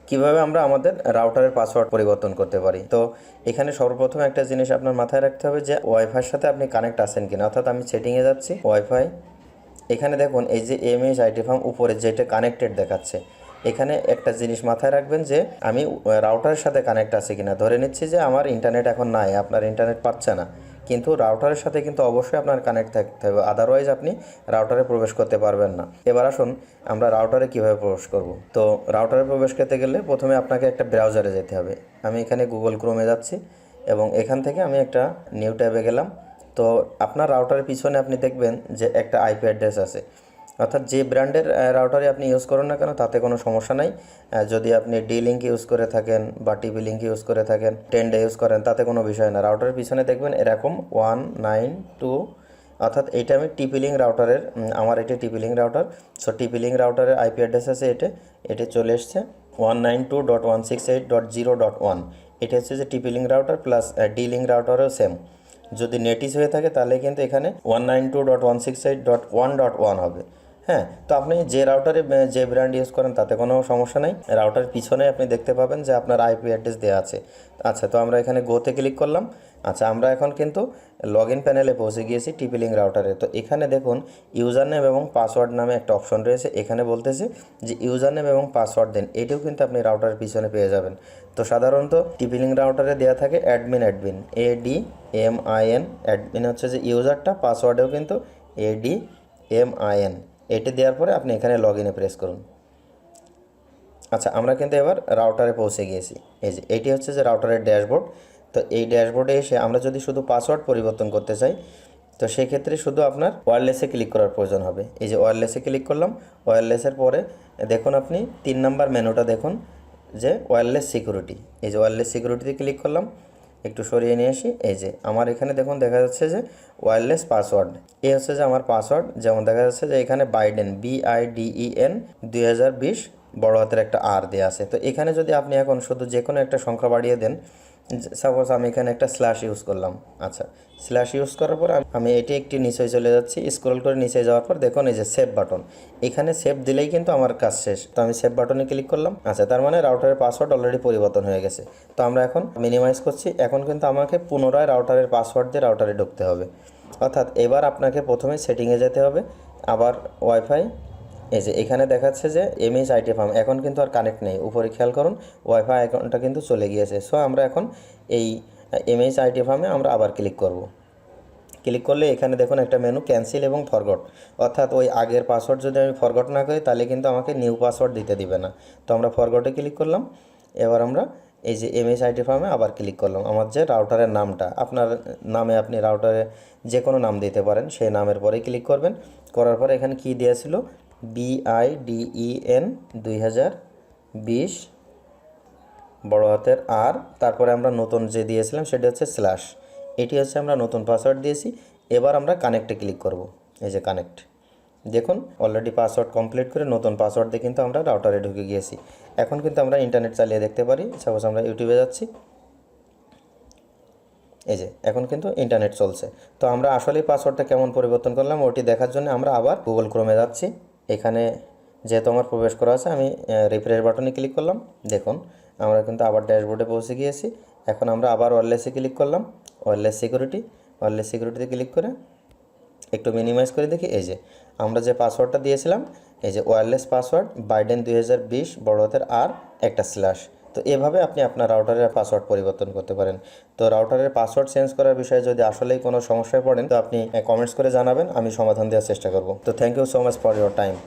কিভাবে আমরা আমাদের রাউটারের পাসওয়ার্ড পরিবর্তন করতে পারি। তো এখানে সর্বপ্রথম একটা জিনিস আপনার মাথায় রাখতে হবে যে ওয়াইফাইয়ের সাথে আপনি কানেক্ট আছেন কিনা। অর্থাৎ আমি সেটিংয়ে যাচ্ছি, ওয়াইফাই, এখানে দেখুন এই যে এমএইচ আইটি ফার্ম উপরে যেটা কানেক্টেড দেখাচ্ছে, এখানে একটা জিনিস মাথায় রাখবেন যে আমি রাউটারের সাথে কানেক্ট আছে কিনা। ধরে নিচ্ছি যে আমার ইন্টারনেট এখন নাই, আপনার ইন্টারনেট পাচ্ছে না, কিন্তু রাউটারের সাথে কিন্তু অবশ্যই আপনার কানেক্ট থাকতে হবে, আদারওয়াইজ আপনি রাউটারে প্রবেশ করতে পারবেন না। এবার আসুন আমরা রাউটারে কিভাবে প্রবেশ করব। তো রাউটারে প্রবেশ করতে গেলে প্রথমে আপনাকে একটা ব্রাউজারে যেতে হবে। আমি এখানে গুগল ক্রোমে যাচ্ছি এবং এখান থেকে আমি একটা নিউ ট্যাবে গেলাম। তো আপনার রাউটারের পিছনে আপনি দেখবেন যে একটা আইপি অ্যাড্রেস আছে। অর্থাৎ যে ব্র্যান্ডের রাউটারে আপনি ইউজ করুন না কেন তাতে কোনো সমস্যা নাই। যদি আপনি ডি লিঙ্ক ইউজ করে থাকেন বা টিভি লিঙ্ক ইউজ করে থাকেন, 10 ইউজ করেন, তাতে কোনো বিষয় না। রাউটারের পিছনে দেখবেন এরকম 192, অর্থাৎ এটা আমি টিপি লিঙ্ক রাউটারের, আমার এটি TP link router. So TP link রাউটারের আইপি অ্যাড্রেস আছে এটা চলে এসছে 192.168.0.1। এটা হচ্ছে যে TP link router plus D link রাউটারও সেম। যদি নেটিস হয়ে থাকে তাহলে কিন্তু এখানে 192.168.1.1 হবে। হ্যাঁ, তো আপনি যে রাউটারে যে ব্র্যান্ড ইউজ করেন তাতে কোনো সমস্যা নেই। রাউটারের পিছনে আপনি দেখতে পাবেন যে আপনার আইপি অ্যাড্রেস দেওয়া আছে। আচ্ছা, তো আমরা এখানে গোতে ক্লিক করলাম। আচ্ছা, আমরা এখন কিন্তু লগ ইন প্যানেলে পৌঁছে গিয়েছি টিপি লিঙ্ক রাউটারে। তো এখানে দেখুন ইউজার নেম এবং পাসওয়ার্ড নামে একটা অপশন রয়েছে। এখানে বলতেছে যে ইউজার নেম এবং পাসওয়ার্ড দেন, এটিও কিন্তু আপনি রাউটারের পিছনে পেয়ে যাবেন। তো সাধারণত টিপি লিঙ্ক রাউটারে দেওয়া থাকে অ্যাডমিন ADMIN, অ্যাডমিন হচ্ছে যে ইউজারটা, পাসওয়ার্ডেও কিন্তু ADMIN। এটি দেওয়ার পরে আপনি এখানে লগ ইনে প্রেস করুন। আচ্ছা, আমরা কিন্তু এবার রাউটারে পৌঁছে গিয়েছি। এই যে এটি হচ্ছে যে রাউটারের ড্যাশবোর্ড। তো এই ড্যাশবোর্ডে এসে আমরা যদি শুধু পাসওয়ার্ড পরিবর্তন করতে চাই, তো সেই ক্ষেত্রে শুধু আপনার ওয়্যারলেসে ক্লিক করার প্রয়োজন হবে। এই যে ওয়্যারলেসে ক্লিক করলাম। ওয়্যারলেসের পরে দেখুন আপনি 3 নাম্বার মেনুটা দেখুন যে ওয়্যারলেস সিকিউরিটি। এই যে ওয়্যারলেস সিকিউরিটিতে ক্লিক করলাম, একটু সরিয়ে নিয়ে আসি। এই যে আমার এখানে দেখুন দেখা যাচ্ছে যে ওয়্যারলেস পাসওয়ার্ড, এই হচ্ছে যে আমার পাসওয়ার্ড। যেমন দেখা যাচ্ছে যে এখানে বাইডেন BIDEN 2020 বড় হাতের একটা আর দেওয়া আছে। তো এখানে যদি আপনি এখন শুধু যে কোনো একটা সংখ্যা বাড়িয়ে দেন, সাপোজ আমি এখানে একটা স্ল্যাশ ইউজ করলাম। আচ্ছা, স্ল্যাশ ইউজ করার পর আমি এটি একটি নিচে চলে যাচ্ছি। স্ক্রল করে নিচে যাওয়ার পর দেখুন এই যে সেভ বাটন, এখানে সেভ দিলেই কিন্তু আমার কাজ শেষ। তো আমি সেভ বাটনে ক্লিক করলাম। আচ্ছা, তার মানে রাউটারের পাসওয়ার্ড অলরেডি পরিবর্তন হয়ে গেছে। তো আমরা এখন মিনিমাইজ করছি। এখন কিন্তু আমাকে পুনরায় রাউটারের পাসওয়ার্ড দিয়ে রাউটারে ঢুকতে হবে। অর্থাৎ এবার আপনাকে প্রথমে সেটিংয়ে যেতে হবে, আবার ওয়াইফাই। এই যে এখানে দেখাচ্ছে যে এমএইচ আইটি ফার্ম, এখন কিন্তু আর কানেক্ট নেই। উপরে খেয়াল করুন ওয়াইফাই আইকনটা কিন্তু চলে গিয়েছে। সো আমরা এখন এই এমএইচ আইটি ফার্মে আমরা আবার ক্লিক করব। ক্লিক করলে এখানে দেখুন একটা মেনু ক্যান্সেল এবং ফরগট, অর্থাৎ ওই আগের পাসওয়ার্ড যদি আমি ফরগট না করি তাহলে কিন্তু আমাকে নিউ পাসওয়ার্ড দিতে দিবে না। তো আমরা ফরগটে ক্লিক করলাম। এবার আমরা এই যে এমএইচ আইটি ফার্মে আবার ক্লিক করলাম। আমার যে রাউটারের নামটা, আপনার নামে আপনি রাউটারে যে কোনো নাম দিতে পারেন, সেই নামের পরেই ক্লিক করবেন। করার পরে এখানে কী দিয়েছিল BIDEN 2020 বড় হাতের আর, তারপরে আমরা নতুন যে দিয়েছিলাম সেটা হচ্ছে স্ল্যাশ, এটি হচ্ছে আমরা নতুন পাসওয়ার্ড দিয়েছি। এবার আমরা কানেক্টে ক্লিক করব। এই যে কানেক্ট, দেখুন অলরেডি পাসওয়ার্ড কমপ্লিট করে নতুন পাসওয়ার্ড দিয়ে কিন্তু আমরা রাউটারে ঢুকে গিয়েছি। এখন কিন্তু আমরা ইন্টারনেট চালিয়ে দেখতে পারি। সাপোজ আমরা ইউটিউবে যাচ্ছি, এই যে এখন কিন্তু ইন্টারনেট চলছে। তো আমরা আসলেই পাসওয়ার্ডটা কেমন পরিবর্তন করলাম ওটি দেখার জন্য আমরা আবার গুগল ক্রোমে যাচ্ছি। এখানে যেহেতু আমার প্রবেশ করা আছে, আমি রিফ্রেশ বাটনে ক্লিক করলাম। দেখুন আমরা কিন্তু আবার ড্যাশবোর্ডে পৌঁছে গিয়েছি। এখন আমরা আবার ওয়্যারলেসে ক্লিক করলাম, ওয়্যারলেস সিকিউরিটিতে ক্লিক করে একটু মিনিমাইজ করে দেখি। এই যে আমরা যে পাসওয়ার্ডটা দিয়েছিলাম, এই যে ওয়্যারলেস পাসওয়ার্ড বাইডেন 2020 বড় হাতের আর একটা স্ল্যাশ। তো এভাবে আপনি আপনার রাউটারের পাসওয়ার্ড পরিবর্তন করতে পারেন। তো রাউটারের পাসওয়ার্ড চেঞ্জ করার বিষয়ে যদি আসলেই কোনো সমস্যায় পড়েন তো আপনি কমেন্টস করে জানাবেন, আমি সমাধান দেওয়ার চেষ্টা করব। তো thank you so much for your time.